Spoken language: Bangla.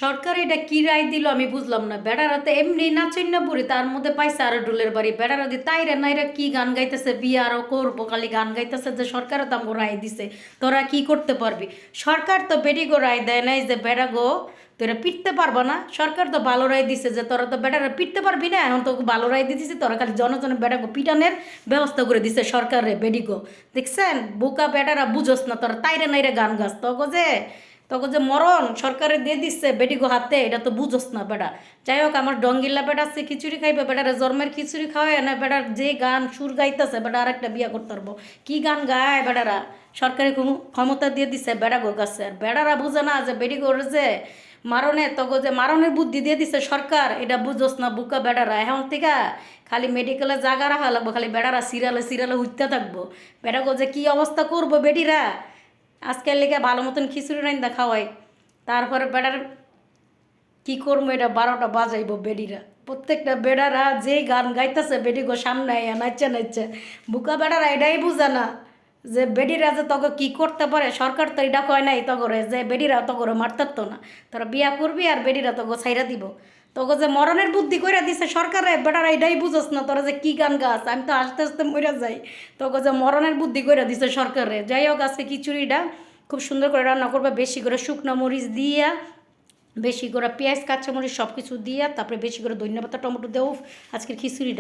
সরকার এটা কি রায় দিল আমি বুঝলাম না। বেড়ারা তো এমনি নাচেন না পড়ি, তার মধ্যে পাইছে আরো ডুলের বাড়ি। বেড়ারা দি তাইরে নাইরা কি গান গাইতেছে, বিয়ে আরো করবো খালি গান গাইতেছে যে সরকারও তো আমাকে রায় দিছে, তোরা কি করতে পারবি। সরকার তো বেডিগো রায় দেয় নাই যে বেড়া গো তোরা পিটতে পারবো না। সরকার তো ভালো রায় দিছে যে তোরা তো বেড়ারা পিটতে পারবি না, এখন তো ভালো রায় দিতেছে, তোরা খালি জনজনের বেড়াগো পিটানের ব্যবস্থা করে দিছে সরকারে বেডিগো। দেখছেন বোকা বেটারা বুঝোস না, তোরা তাইরে নাইরে গান গাছ তগো যে তখন যে মরণ সরকারে দিয়ে দিচ্ছে বেটিগো হাতে, এটা তো বুঝোস না বেটা। যাই হোক, আমার ডঙ্গিল্লা বেটা সে খিচুড়ি খাইবে, বেটারে জন্মের খিচুড়ি খাওয়ায় না, বেটার যে গান সুর গাইতেছে বেটা আর একটা বিয়া করতে পারবো। কি গান গায় বেটারা, সরকারি ক্ষমতা দিয়ে দিচ্ছে বেড়া গো কাছে। আর বেড়ারা বুঝে না যে বেটি করে যে মারণে তগো যে মারণের বুদ্ধি দিয়ে দিচ্ছে সরকার, এটা বুঝোস না বুকা বেড়ারা। এখন থেকে খালি মেডিকেলে জাগা রাখা লাগবো, খালি বেড়ারা সিরিয়ালে সিরিয়ালে উঠতে থাকবো। বেটা গো যে কী অবস্থা করবো বেটিরা, আজকের লেগে ভালো মতন খিচুড়ি রাইন্দা খাওয়াই, তারপরে বেড়ার কি করবো, এটা 12টা বাজাইবো বেডিরা। প্রত্যেকটা বেড়ারা যে গান গাইতেছে বেডি গো সামনে আইয়া নাচছে নাচছে। বুকা বেড়ারা এটাই বুঝে না যে বেডিরা যে তখন কি করতে পারে। সরকার তো এটা কয় নাই তগরে যে বেডিরা তগরে মারতারতো না, তোরা বিয়া করবি আর বেডিরা তগো ছাইরা দিব। তোকে যে মরণের বুদ্ধি করে দিছে সরকারে, বেটারা এটাই বুঝোস না তোরা যে কি গান গাছ। আমি তো আস্তে আস্তে মরে যাই, তোকে যে মরণের বুদ্ধি করে দিছে সরকারে। যাই হোক, আজকে খিচুড়িটা খুব সুন্দর করে রান্না করবা, বেশি করে শুকনো মরিচ দিয়া, বেশি করে পেঁয়াজ কাঁচামরিচ সব কিছু দিয়া, তারপরে বেশি করে ধনিয়া পাতা টমেটো দেও আজকের খিচুড়িটা।